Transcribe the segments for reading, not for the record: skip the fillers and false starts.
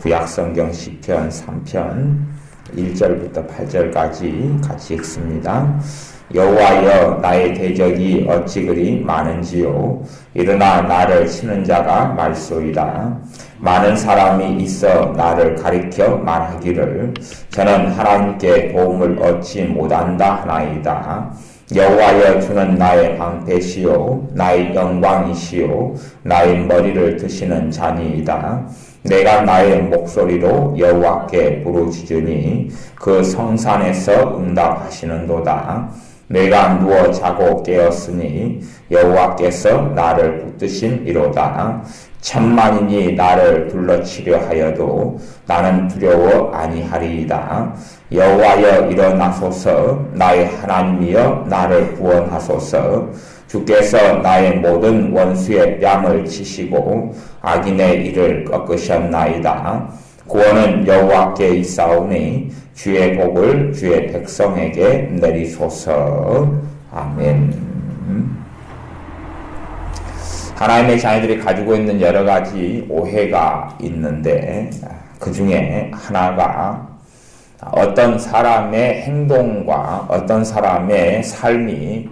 구약성경 시편 3편 1절부터 8절까지 같이 읽습니다. 여호와여, 나의 대적이 어찌 그리 많은지요. 일어나 나를 치는 자가 말소이다. 많은 사람이 있어 나를 가리켜 말하기를 저는 하나님께 도움을 얻지 못한다 하나이다. 여호와여, 주는 나의 방패시요 나의 영광이시요 나의 머리를 드시는 자니이다. 내가 나의 목소리로 여호와께 부르짖으니 그 성산에서 응답하시는도다. 내가 누워 자고 깨었으니 여호와께서 나를 붙드심이로다. 천만인이 나를 둘러치려 하여도 나는 두려워 아니하리이다. 여호와여, 일어나소서. 나의 하나님이여, 나를 구원하소서. 주께서 나의 모든 원수의 뺨을 치시고 악인의 이를 꺾으셨나이다. 구원은 여호와께 있사오니 주의 복을 주의 백성에게 내리소서. 아멘. 하나님의 자녀들이 가지고 있는 여러 가지 오해가 있는데 그 중에 하나가 어떤 사람의 행동과 어떤 사람의 삶이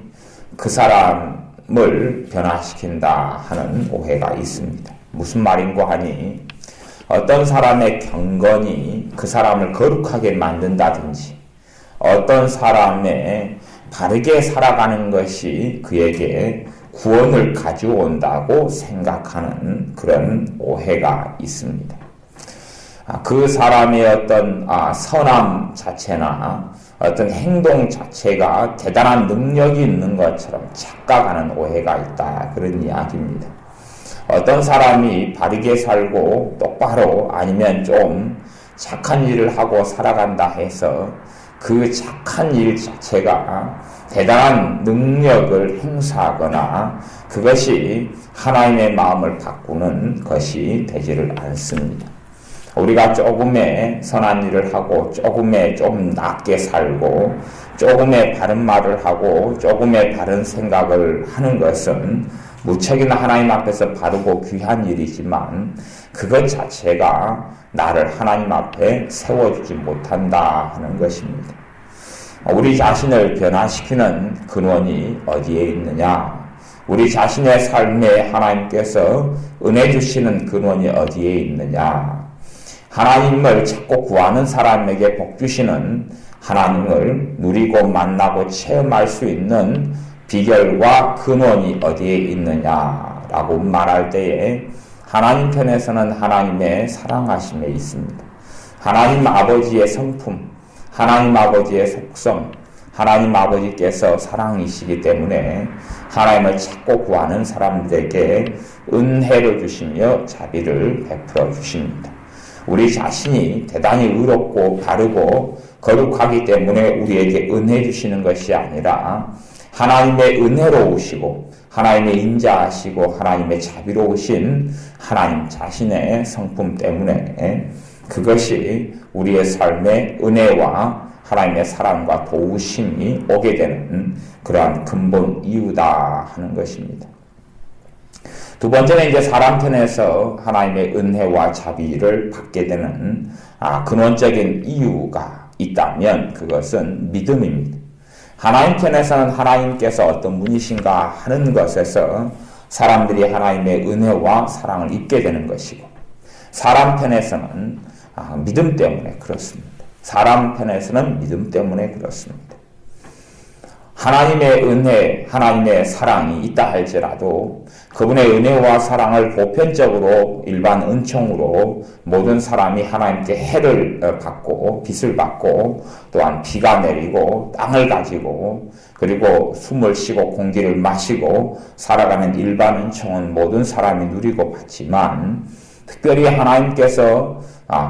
그 사람을 변화시킨다 하는 오해가 있습니다. 무슨 말인고 하니 어떤 사람의 경건이 그 사람을 거룩하게 만든다든지 어떤 사람의 바르게 살아가는 것이 그에게 구원을 가져온다고 생각하는 그런 오해가 있습니다. 그 사람의 어떤 선함 자체나 어떤 행동 자체가 대단한 능력이 있는 것처럼 착각하는 오해가 있다, 그런 이야기입니다. 어떤 사람이 바르게 살고 똑바로 아니면 좀 착한 일을 하고 살아간다 해서 그 착한 일 자체가 대단한 능력을 행사하거나 그것이 하나님의 마음을 바꾸는 것이 되지를 않습니다. 우리가 조금의 선한 일을 하고 조금의 좀 낮게 살고 조금의 바른 말을 하고 조금의 바른 생각을 하는 것은 무척이나 하나님 앞에서 바르고 귀한 일이지만 그것 자체가 나를 하나님 앞에 세워주지 못한다 하는 것입니다. 우리 자신을 변화시키는 근원이 어디에 있느냐? 우리 자신의 삶에 하나님께서 은혜 주시는 근원이 어디에 있느냐? 하나님을 찾고 구하는 사람에게 복 주시는 하나님을 누리고 만나고 체험할 수 있는 비결과 근원이 어디에 있느냐라고 말할 때에 하나님 편에서는 하나님의 사랑하심에 있습니다. 하나님 아버지의 성품, 하나님 아버지의 속성, 하나님 아버지께서 사랑이시기 때문에 하나님을 찾고 구하는 사람들에게 은혜를 주시며 자비를 베풀어 주십니다. 우리 자신이 대단히 의롭고 바르고 거룩하기 때문에 우리에게 은혜 주시는 것이 아니라 하나님의 은혜로우시고 하나님의 인자하시고 하나님의 자비로우신 하나님 자신의 성품 때문에 그것이 우리의 삶의 은혜와 하나님의 사랑과 도우심이 오게 되는 그러한 근본 이유다 하는 것입니다. 두 번째는 이제 사람 편에서 하나님의 은혜와 자비를 받게 되는 근원적인 이유가 있다면 그것은 믿음입니다. 하나님 편에서는 하나님께서 어떤 분이신가 하는 것에서 사람들이 하나님의 은혜와 사랑을 입게 되는 것이고 사람 편에서는 믿음 때문에 그렇습니다. 사람 편에서는 믿음 때문에 그렇습니다. 하나님의 은혜, 하나님의 사랑이 있다 할지라도 그분의 은혜와 사랑을 보편적으로 일반 은총으로 모든 사람이 하나님께 해를 받고 빚을 받고 또한 비가 내리고 땅을 가지고 그리고 숨을 쉬고 공기를 마시고 살아가는 일반 은총은 모든 사람이 누리고 받지만 특별히 하나님께서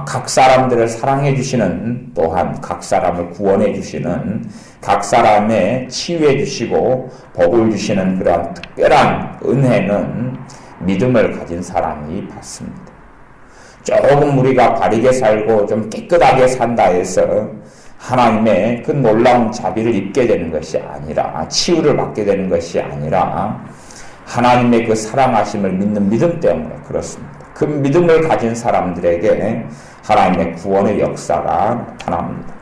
각 사람들을 사랑해 주시는 또한 각 사람을 구원해 주시는 각 사람의 치유해 주시고 복을 주시는 그러한 특별한 은혜는 믿음을 가진 사람이 받습니다. 조금 우리가 바르게 살고 좀 깨끗하게 산다 해서 하나님의 그 놀라운 자비를 입게 되는 것이 아니라 치유를 받게 되는 것이 아니라 하나님의 그 사랑하심을 믿는 믿음 때문에 그렇습니다. 그 믿음을 가진 사람들에게 하나님의 구원의 역사가 나타납니다.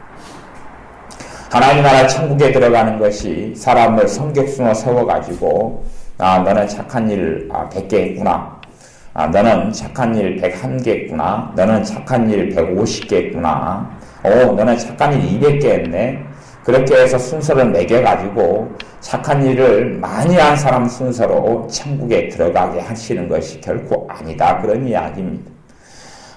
하나님 나라 천국에 들어가는 것이 사람을 성격순으로 세워가지고 너는 착한 일 100개 했구나. 너는 착한 일 101개 했구나. 너는 착한 일 150개 했구나. 너는 착한 일 200개 했네. 그렇게 해서 순서를 매겨가지고 착한 일을 많이 한 사람 순서로 천국에 들어가게 하시는 것이 결코 아니다. 그런 이야기입니다.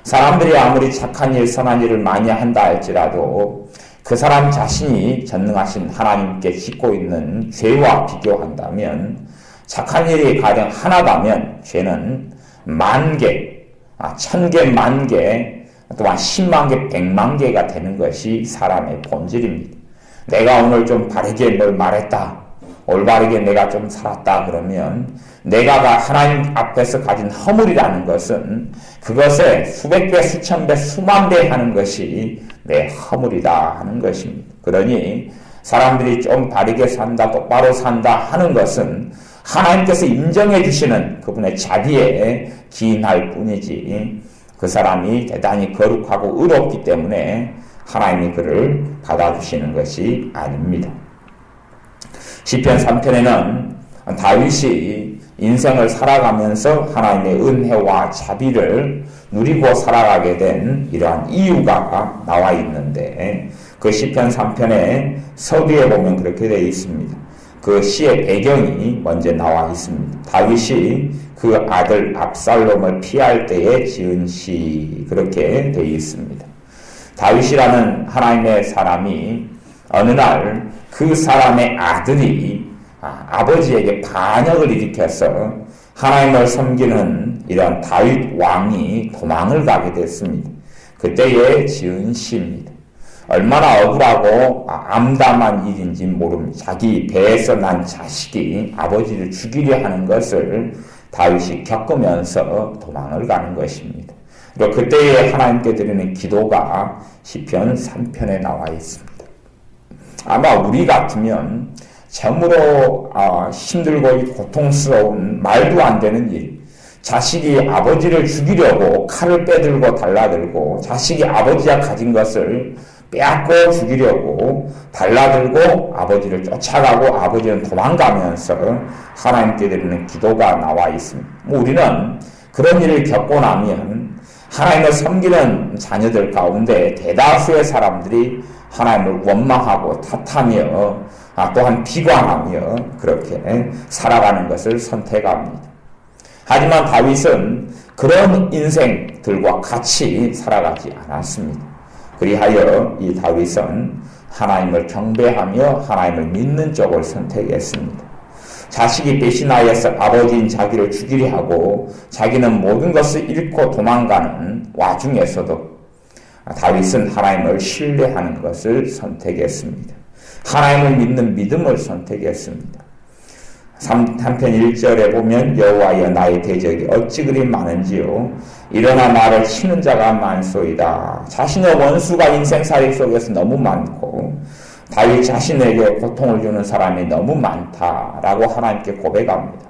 사람들이 아무리 착한 일, 선한 일을 많이 한다 할지라도 그 사람 자신이 전능하신 하나님께 짓고 있는 죄와 비교한다면 착한 일이 가령 하나다면 죄는 10,000개, 1,000개, 10,000개, 또한 10만 개, 100만 개가 되는 것이 사람의 본질입니다. 내가 오늘 좀 바르게 뭘 말했다. 올바르게 내가 좀 살았다. 그러면 내가 하나님 앞에서 가진 허물이라는 것은 그것에 수백 배, 수천 배, 수만 배 하는 것이 내 허물이다 하는 것입니다. 그러니 사람들이 좀 바르게 산다, 똑바로 산다 하는 것은 하나님께서 인정해 주시는 그분의 자비에 기인할 뿐이지 그 사람이 대단히 거룩하고 의롭기 때문에 하나님이 그를 받아주시는 것이 아닙니다. 시편 3편에는 다윗이 인생을 살아가면서 하나님의 은혜와 자비를 누리고 살아가게 된 이러한 이유가 나와 있는데 그 시편 3편의 서두에 보면 그렇게 되어 있습니다. 그 시의 배경이 먼저 나와 있습니다. 다윗이 그 아들 압살롬을 피할 때에 지은 시 그렇게 되어 있습니다. 다윗이라는 하나님의 사람이 어느 날 그 사람의 아들이 아버지에게 반역을 일으켜서 하나님을 섬기는 이런 다윗 왕이 도망을 가게 됐습니다. 그때에 지은 시입니다. 얼마나 억울하고 암담한 일인지 모릅니다. 자기 배에서 난 자식이 아버지를 죽이려 하는 것을 다윗이 겪으면서 도망을 가는 것입니다. 그리고 그때에 하나님께 드리는 기도가 시편 3편에 나와 있습니다. 아마 우리 같으면 참으로 힘들고 고통스러운 말도 안 되는 일, 자식이 아버지를 죽이려고 칼을 빼들고 달라들고 자식이 아버지가 가진 것을 빼앗고 죽이려고 달라들고 아버지를 쫓아가고 아버지는 도망가면서 하나님께 드리는 기도가 나와 있습니다. 우리는 그런 일을 겪고 나면 하나님을 섬기는 자녀들 가운데 대다수의 사람들이 하나님을 원망하고 탓하며 또한 비관하며 그렇게 살아가는 것을 선택합니다. 하지만 다윗은 그런 인생들과 같이 살아가지 않았습니다. 그리하여 이 다윗은 하나님을 경배하며 하나님을 믿는 쪽을 선택했습니다. 자식이 배신하여서 아버지인 자기를 죽이려 하고 자기는 모든 것을 잃고 도망가는 와중에서도 다윗은 하나님을 신뢰하는 것을 선택했습니다. 하나님을 믿는 믿음을 선택했습니다. 3편 1절에 보면 여호와여 나의 대적이 어찌 그리 많은지요 일어나 나를 치는 자가 많소이다. 자신의 원수가 인생살이 속에서 너무 많고 다윗 자신에게 고통을 주는 사람이 너무 많다라고 하나님께 고백합니다.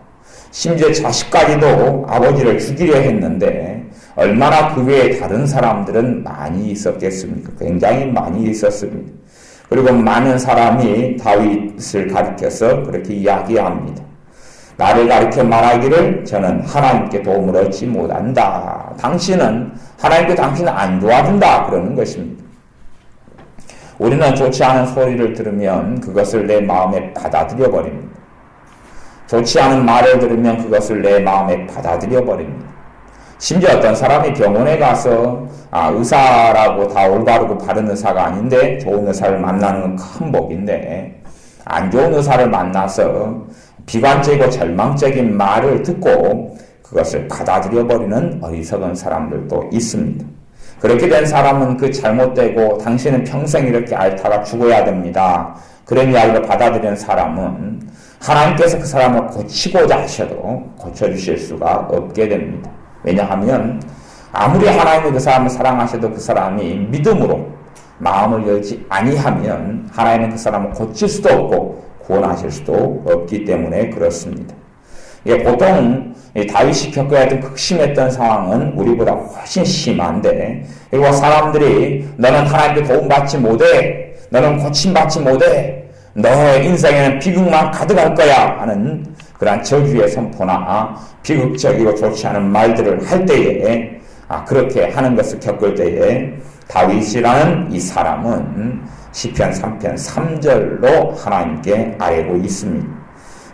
심지어 자식까지도 아버지를 죽이려 했는데 얼마나 그 외에 다른 사람들은 많이 있었겠습니까? 굉장히 많이 있었습니다. 그리고 많은 사람이 다윗을 가리켜서 그렇게 이야기합니다. 나를 가리켜 말하기를 저는 하나님께 도움을 얻지 못한다. 하나님께 당신은 안 도와준다. 그러는 것입니다. 우리는 좋지 않은 소리를 들으면 그것을 내 마음에 받아들여 버립니다. 좋지 않은 말을 들으면 그것을 내 마음에 받아들여 버립니다. 심지어 어떤 사람이 병원에 가서 의사라고 다 올바르고 바른 의사가 아닌데 좋은 의사를 만나는 건 큰 복인데 안 좋은 의사를 만나서 비관적이고 절망적인 말을 듣고 그것을 받아들여 버리는 어리석은 사람들도 있습니다. 그렇게 된 사람은 그 잘못되고 당신은 평생 이렇게 앓다가 죽어야 됩니다. 그런 이야기를 받아들이는 사람은 하나님께서 그 사람을 고치고자 하셔도 고쳐주실 수가 없게 됩니다. 왜냐하면 아무리 하나님이 그 사람을 사랑하셔도 그 사람이 믿음으로 마음을 열지 아니하면 하나님은 그 사람을 고칠 수도 없고 구원하실 수도 없기 때문에 그렇습니다. 이게 보통 다윗이 겪어야 했던 극심했던 상황은 우리보다 훨씬 심한데, 그리고 사람들이 너는 하나님께 도움받지 못해, 너는 고침받지 못해, 너의 인생에는 비극만 가득할 거야 하는 그러한 저주의 선포나 비극적이고 좋지 않은 말들을 할 때에, 그렇게 하는 것을 겪을 때에 다윗이라는 이 사람은 시편 3편 3절로 하나님께 아뢰고 있습니다.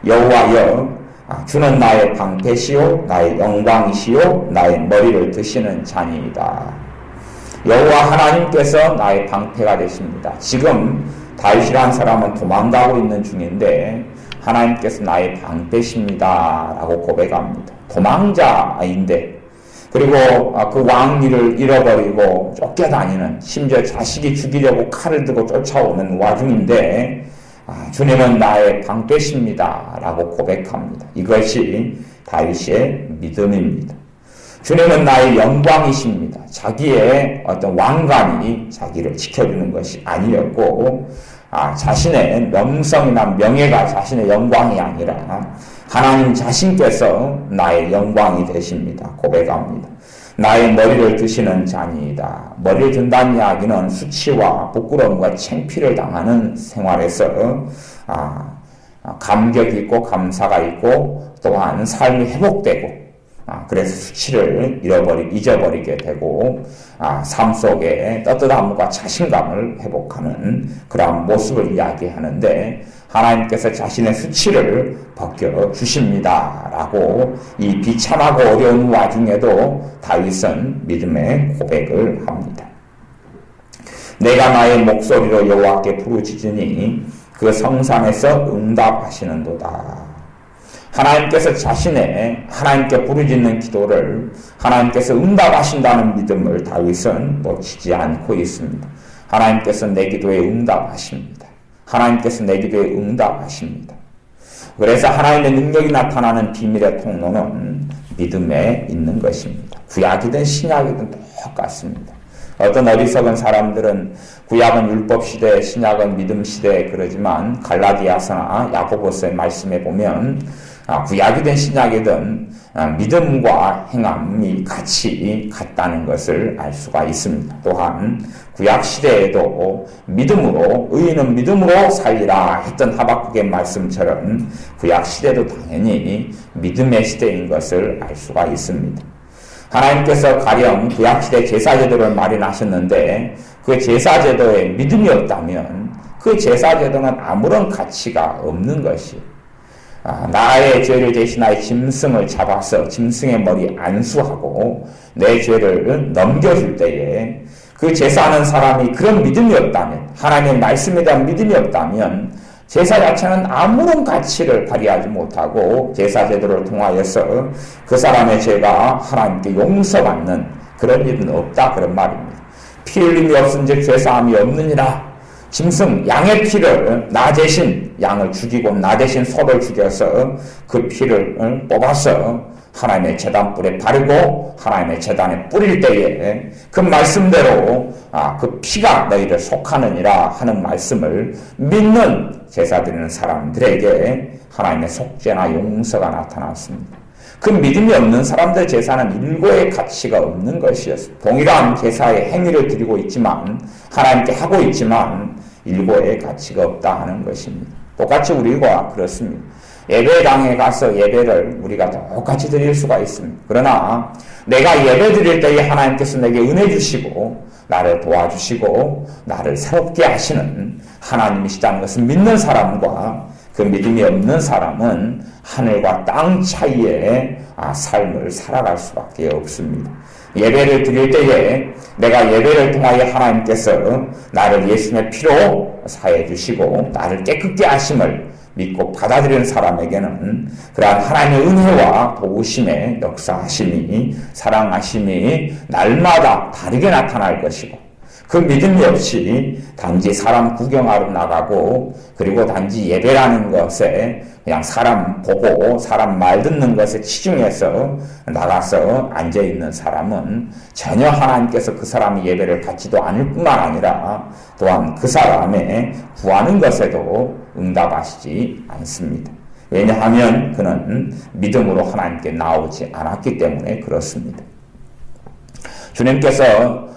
여호와여, 주는 나의 방패시요 나의 영광이시요 나의 머리를 드시는 자니이다. 여호와 하나님께서 나의 방패가 되십니다. 지금 다윗이라는 사람은 도망가고 있는 중인데 하나님께서 나의 방패십니다 라고 고백합니다. 도망자인데, 그리고 그 왕위를 잃어버리고 쫓겨다니는, 심지어 자식이 죽이려고 칼을 들고 쫓아오는 와중인데 주님은 나의 방패십니다 라고 고백합니다. 이것이 다윗의 믿음입니다. 주님은 나의 영광이십니다. 자기의 어떤 왕관이 자기를 지켜주는 것이 아니었고, 자신의 명성이나 명예가 자신의 영광이 아니라 하나님 자신께서 나의 영광이 되십니다. 고백합니다. 나의 머리를 드시는 자니이다. 머리를 든다는 이야기는 수치와 부끄러움과 창피를 당하는 생활에서 감격이 있고 감사가 있고 또한 삶이 회복되고, 그래서 수치를 잊어버리게 되고 삶 속에 떳떳함과 자신감을 회복하는 그러한 모습을 이야기하는데, 하나님께서 자신의 수치를 벗겨주십니다 라고 이 비참하고 어려운 와중에도 다윗은 믿음의 고백을 합니다. 내가 나의 목소리로 여호와께 부르짖으니 그 성산에서 응답하시는도다. 하나님께서 하나님께 부르짖는 기도를 하나님께서 응답하신다는 믿음을 다윗은 놓치지 않고 있습니다. 하나님께서 내 기도에 응답하십니다. 하나님께서 내 기도에 응답하십니다. 그래서 하나님의 능력이 나타나는 비밀의 통로는 믿음에 있는 것입니다. 구약이든 신약이든 똑같습니다. 어떤 어리석은 사람들은 구약은 율법 시대, 신약은 믿음 시대 그러지만 갈라디아서나 야고보서의 말씀에 보면 구약이든 신약이든 믿음과 행함이 같이 같다는 것을 알 수가 있습니다. 또한 구약 시대에도 믿음으로, 의인은 믿음으로 살리라 했던 하박국의 말씀처럼 구약 시대도 당연히 믿음의 시대인 것을 알 수가 있습니다. 하나님께서 가령 구약시대 제사제도를 마련하셨는데 그 제사제도에 믿음이 없다면 그 제사제도는 아무런 가치가 없는 것이에요. 나의 죄를 대신하여 짐승을 잡아서 짐승의 머리 안수하고 내 죄를 넘겨줄 때에 그 제사하는 사람이 그런 믿음이 없다면, 하나님의 말씀에 대한 믿음이 없다면 제사 자체는 아무런 가치를 발휘하지 못하고 제사제도를 통하여서 그 사람의 죄가 하나님께 용서받는 그런 일은 없다, 그런 말입니다. 피 흘림이 없은즉 죄사함이 없느니라. 짐승, 양의 피를 나 대신 양을 죽이고 나 대신 소를 죽여서 그 피를 뽑아서 하나님의 제단불에 바르고 하나님의 제단에 뿌릴 때에 그 말씀대로 그 피가 너희를 속하느니라 하는 말씀을 믿는 제사 드리는 사람들에게 하나님의 속죄나 용서가 나타났습니다. 그 믿음이 없는 사람들의 제사는 일고의 가치가 없는 것이었습니다. 동일한 제사의 행위를 드리고 있지만 하나님께 하고 있지만 일고의 가치가 없다 하는 것입니다. 똑같이 우리가 그렇습니다. 예배당에 가서 예배를 우리가 똑같이 드릴 수가 있습니다. 그러나 내가 예배 드릴 때에 하나님께서 내게 은혜 주시고 나를 도와주시고 나를 새롭게 하시는 하나님이시다는 것을 믿는 사람과 그 믿음이 없는 사람은 하늘과 땅 차이의 삶을 살아갈 수밖에 없습니다. 예배를 드릴 때에 내가 예배를 통하여 하나님께서 나를 예수님의 피로 사해 주시고 나를 깨끗게 하심을 믿고 받아들이는 사람에게는 그러한 하나님의 은혜와 도우심의 역사하심이, 사랑하심이 날마다 다르게 나타날 것이고, 그 믿음이 없이 단지 사람 구경하러 나가고 그리고 단지 예배라는 것에 그냥 사람 보고 사람 말 듣는 것에 치중해서 나가서 앉아있는 사람은 전혀 하나님께서 그 사람이 예배를 받지도 않을 뿐만 아니라 또한 그 사람의 구하는 것에도 응답하시지 않습니다. 왜냐하면 그는 믿음으로 하나님께 나오지 않았기 때문에 그렇습니다. 주님께서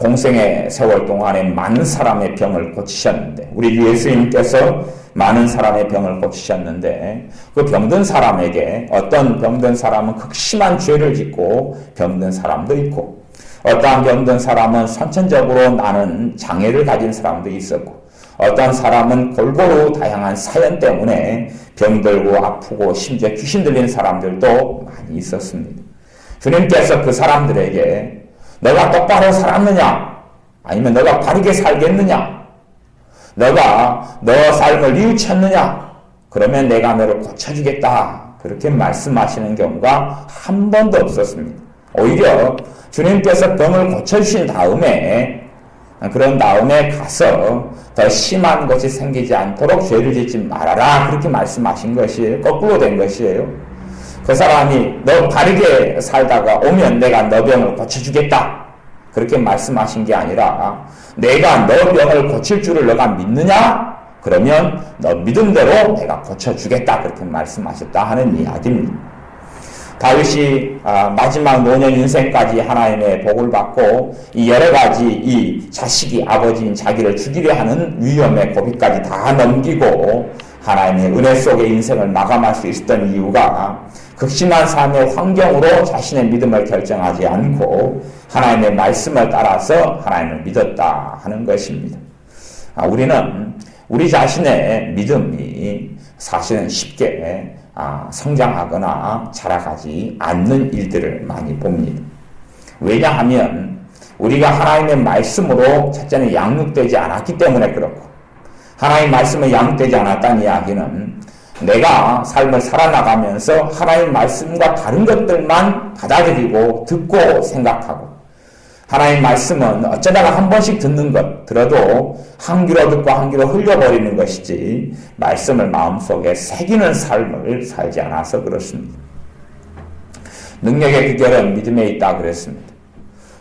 공생의 세월 동안에 많은 사람의 병을 고치셨는데, 우리 예수님께서 많은 사람의 병을 고치셨는데, 그 병든 사람에게 어떤 병든 사람은 극심한 죄를 짓고 병든 사람도 있고, 어떠한 병든 사람은 선천적으로 나는 장애를 가진 사람도 있었고, 어떤 사람은 골고루 다양한 사연 때문에 병들고 아프고 심지어 귀신 들린 사람들도 많이 있었습니다. 주님께서 그 사람들에게 너가 똑바로 살았느냐? 아니면 너가 바르게 살겠느냐? 너가 너 삶을 뉘우쳤느냐? 그러면 내가 너를 고쳐주겠다. 그렇게 말씀하시는 경우가 한 번도 없었습니다. 오히려 주님께서 병을 고쳐주신 다음에 그런 다음에 가서 더 심한 것이 생기지 않도록 죄를 짓지 말아라. 그렇게 말씀하신 것이 거꾸로 된 것이에요. 그 사람이 너 바르게 살다가 오면 내가 너 병을 고쳐주겠다. 그렇게 말씀하신 게 아니라 내가 너 병을 고칠 줄을 너가 믿느냐? 그러면 너 믿음대로 내가 고쳐주겠다. 그렇게 말씀하셨다 하는 이야기입니다. 다윗이 마지막 노년 인생까지 하나님의 복을 받고 이 여러 가지 이 자식이 아버지인 자기를 죽이려 하는 위험의 고비까지 다 넘기고 하나님의 은혜 속에 인생을 마감할 수 있었던 이유가 극심한 삶의 환경으로 자신의 믿음을 결정하지 않고 하나님의 말씀을 따라서 하나님을 믿었다 하는 것입니다. 우리는 우리 자신의 믿음이 사실은 쉽게 성장하거나 자라가지 않는 일들을 많이 봅니다. 왜냐하면 우리가 하나님의 말씀으로 첫째는 양육되지 않았기 때문에 그렇고, 하나님 말씀에 양육되지 않았다는 이야기는 내가 삶을 살아나가면서 하나님 말씀과 다른 것들만 받아들이고 듣고 생각하고, 하나님 말씀은 어쩌다가 한 번씩 듣는 것, 들어도 한 귀로 듣고 한 귀로 흘려버리는 것이지 말씀을 마음속에 새기는 삶을 살지 않아서 그렇습니다. 능력의 비결은 믿음에 있다 그랬습니다.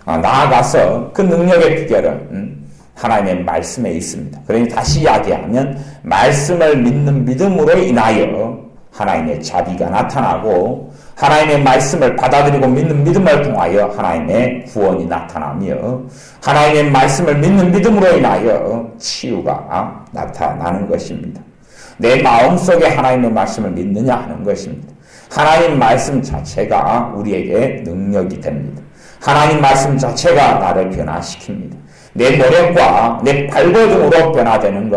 나아가서 그 능력의 비결은 하나님의 말씀에 있습니다. 그러니 다시 이야기하면 말씀을 믿는 믿음으로 인하여 하나님의 자비가 나타나고, 하나님의 말씀을 받아들이고 믿는 믿음을 통하여 하나님의 구원이 나타나며, 하나님의 말씀을 믿는 믿음으로 인하여 치유가 나타나는 것입니다. 내 마음속에 하나님의 말씀을 믿느냐 하는 것입니다. 하나님 말씀 자체가 우리에게 능력이 됩니다. 하나님 말씀 자체가 나를 변화시킵니다. 내 노력과 내 발버둥으로 변화되는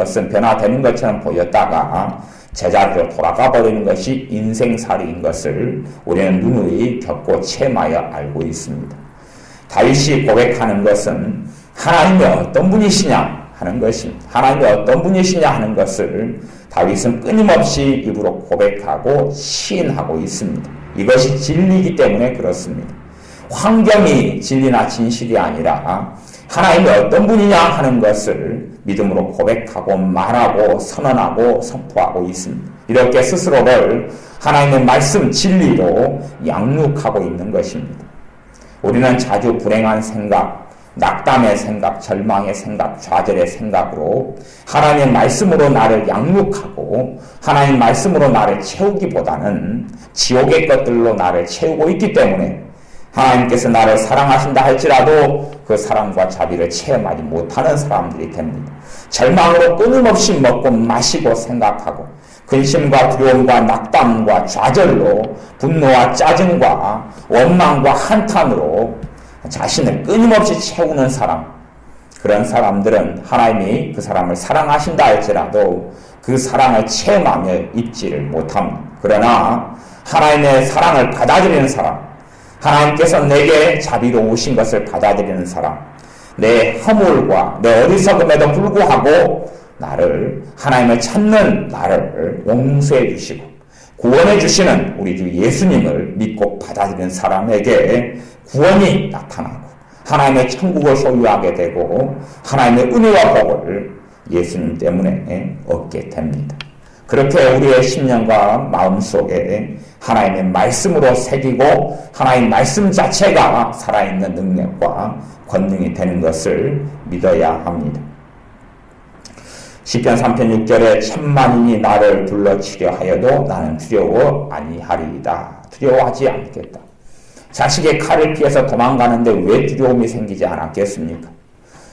것처럼 보였다가 제자리로 돌아가 버리는 것이 인생살이인 것을 우리는 누누이 겪고 체험하여 알고 있습니다. 다윗이 고백하는 것은 하나님이 어떤 분이시냐 하는 것입니다. 하나님이 어떤 분이시냐 하는 것을 다윗은 끊임없이 입으로 고백하고 시인하고 있습니다. 이것이 진리이기 때문에 그렇습니다. 환경이 진리나 진실이 아니라 하나님이 어떤 분이냐 하는 것을 믿음으로 고백하고 말하고 선언하고 선포하고 있습니다. 이렇게 스스로를 하나님의 말씀 진리로 양육하고 있는 것입니다. 우리는 자주 불행한 생각, 낙담의 생각, 절망의 생각, 좌절의 생각으로 하나님의 말씀으로 나를 양육하고 하나님 말씀으로 나를 채우기보다는 지옥의 것들로 나를 채우고 있기 때문에 하나님께서 나를 사랑하신다 할지라도 그 사랑과 자비를 체험하지 못하는 사람들이 됩니다. 절망으로 끊임없이 먹고 마시고 생각하고 근심과 두려움과 낙담과 좌절로 분노와 짜증과 원망과 한탄으로 자신을 끊임없이 채우는 사람, 그런 사람들은 하나님이 그 사람을 사랑하신다 할지라도 그 사랑을 체험하며 입지를 못합니다. 그러나 하나님의 사랑을 받아들이는 사람, 하나님께서 내게 자비로우신 것을 받아들이는 사람, 내 허물과 내 어리석음에도 불구하고 나를, 하나님을 찾는 나를 용서해 주시고 구원해 주시는 우리 주 예수님을 믿고 받아들이는 사람에게 구원이 나타나고 하나님의 천국을 소유하게 되고 하나님의 은혜와 복을 예수님 때문에 얻게 됩니다. 그렇게 우리의 심령과 마음속에 하나님의 말씀으로 새기고 하나님 말씀 자체가 살아있는 능력과 권능이 되는 것을 믿어야 합니다. 시편 3편 6절에 천만인이 나를 둘러치려 하여도 나는 두려워 아니하리이다. 두려워하지 않겠다. 자식의 칼을 피해서 도망가는데 왜 두려움이 생기지 않았겠습니까?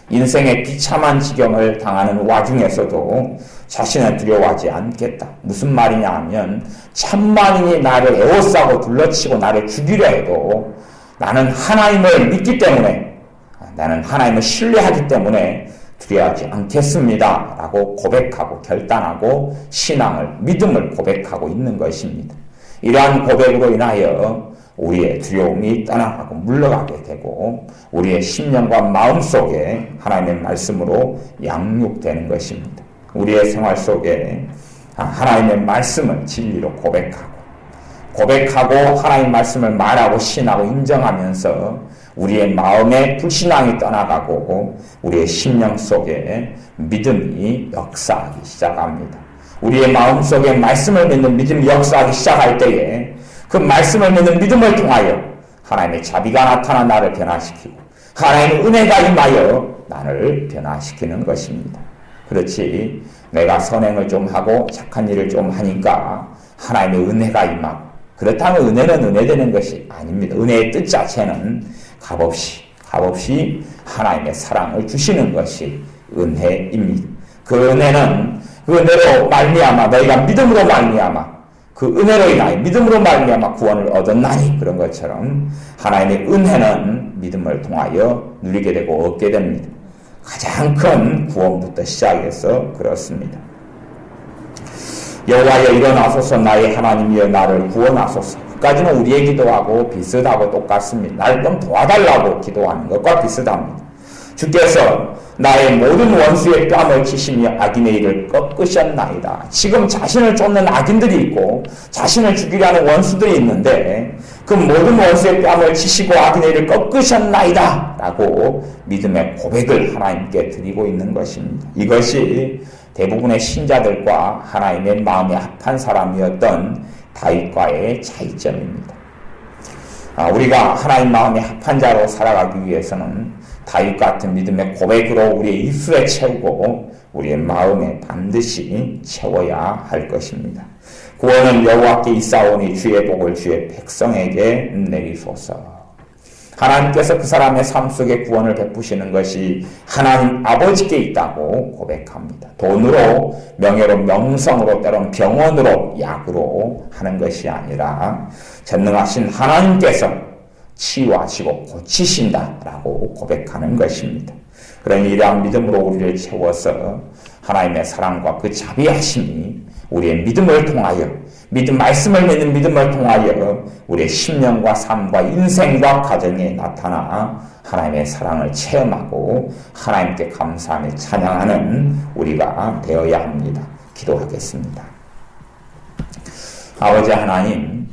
인생의 비참한 지경을 당하는 와중에서도 자신은 두려워하지 않겠다. 무슨 말이냐 하면 천만인이 나를 에워싸고 둘러치고 나를 죽이려 해도 나는 하나님을 믿기 때문에, 나는 하나님을 신뢰하기 때문에 두려워하지 않겠습니다. 라고 고백하고 결단하고 신앙을, 믿음을 고백하고 있는 것입니다. 이러한 고백으로 인하여 우리의 두려움이 떠나가고 물러가게 되고 우리의 심령과 마음속에 하나님의 말씀으로 양육되는 것입니다. 우리의 생활 속에 하나님의 말씀을 진리로 고백하고 하나님의 말씀을 말하고 신하고 인정하면서 우리의 마음에 불신앙이 떠나가고 우리의 심령 속에 믿음이 역사하기 시작합니다. 우리의 마음속에 말씀을 믿는 믿음이 역사하기 시작할 때에 그 말씀을 믿는 믿음을 통하여 하나님의 자비가 나타나 나를 변화시키고 하나님의 은혜가 임하여 나를 변화시키는 것입니다. 그렇지 내가 선행을 좀 하고 착한 일을 좀 하니까 하나님의 은혜가 임하고, 그렇다면 은혜는 은혜되는 것이 아닙니다. 은혜의 뜻 자체는 값없이 하나님의 사랑을 주시는 것이 은혜입니다. 그 은혜는 그 은혜로 말미암아 너희가 믿음으로 말미암아 그 은혜로 인하여 믿음으로 말미암아 구원을 얻었나니, 그런 것처럼 하나님의 은혜는 믿음을 통하여 누리게 되고 얻게 됩니다. 가장 큰 구원부터 시작해서 그렇습니다. 여호와여 일어나소서, 나의 하나님이여 나를 구원하소서. 까지는 우리의 기도하고 비슷하고 똑같습니다. 나를 좀 도와달라고 기도하는 것과 비슷합니다. 주께서 나의 모든 원수의 뺨을 치시며 악인의 일을 꺾으셨나이다. 지금 자신을 쫓는 악인들이 있고 자신을 죽이려는 원수들이 있는데 그 모든 원수의 뺨을 치시고 악인의 일을 꺾으셨나이다 라고 믿음의 고백을 하나님께 드리고 있는 것입니다. 이것이 대부분의 신자들과 하나님의 마음에 합한 사람이었던 다윗과의 차이점입니다. 우리가 하나님 마음에 합한 자로 살아가기 위해서는 다윗 같은 믿음의 고백으로 우리의 입술에 채우고 우리의 마음에 반드시 채워야 할 것입니다. 구원은 여호와께 있사오니 주의 복을 주의 백성에게 내리소서. 하나님께서 그 사람의 삶 속에 구원을 베푸시는 것이 하나님 아버지께 있다고 고백합니다. 돈으로, 명예로, 명성으로, 때론 병원으로, 약으로 하는 것이 아니라 전능하신 하나님께서 치유하시고 고치신다라고 고백하는 것입니다. 그러니 이러한 믿음으로 우리를 채워서 하나님의 사랑과 그 자비하심이 우리의 믿음을 통하여, 믿음 말씀을 믿는 믿음을 통하여 우리의 심령과 삶과 인생과 가정에 나타나 하나님의 사랑을 체험하고 하나님께 감사하며 찬양하는 우리가 되어야 합니다. 기도하겠습니다. 아버지 하나님,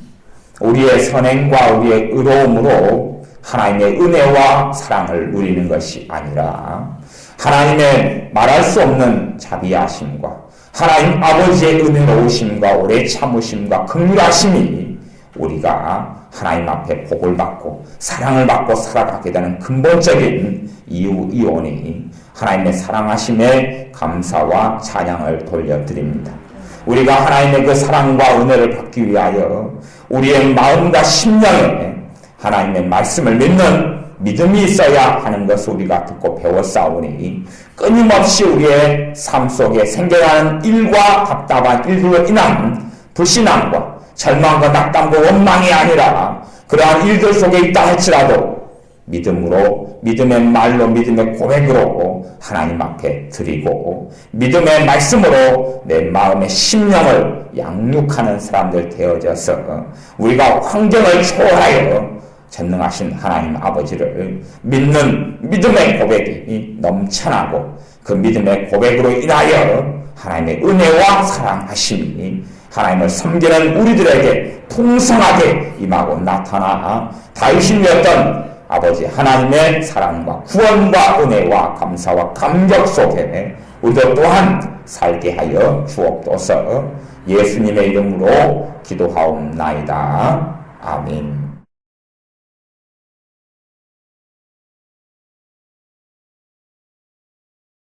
우리의 선행과 우리의 의로움으로 하나님의 은혜와 사랑을 누리는 것이 아니라 하나님의 말할 수 없는 자비하심과 하나님 아버지의 은혜로우심과 오래 참으심과 긍휼하심이 우리가 하나님 앞에 복을 받고 사랑을 받고 살아가게 되는 근본적인 이유이오니 하나님의 사랑하심에 감사와 찬양을 돌려드립니다. 우리가 하나님의 그 사랑과 은혜를 받기 위하여 우리의 마음과 심령에 하나님의 말씀을 믿는 믿음이 있어야 하는 것을 우리가 듣고 배웠사오니 끊임없이 우리의 삶 속에 생겨나는 일과 답답한 일들로 인한 불신앙과 절망과 낙담과 원망이 아니라 그러한 일들 속에 있다 할지라도 믿음으로, 믿음의 말로, 믿음의 고백으로 하나님 앞에 드리고 믿음의 말씀으로 내 마음의 심령을 양육하는 사람들 되어져서 우리가 환경을 초월하여 전능하신 하나님 아버지를 믿는 믿음의 고백이 넘쳐나고 그 믿음의 고백으로 인하여 하나님의 은혜와 사랑하심이 하나님을 섬기는 우리들에게 풍성하게 임하고 나타나 다윗이었던 아버지 하나님의 사랑과 구원과 은혜와 감사와 감격 속에 우리도 또한 살게 하여 주옵소서. 예수님의 이름으로 기도하옵나이다. 아멘.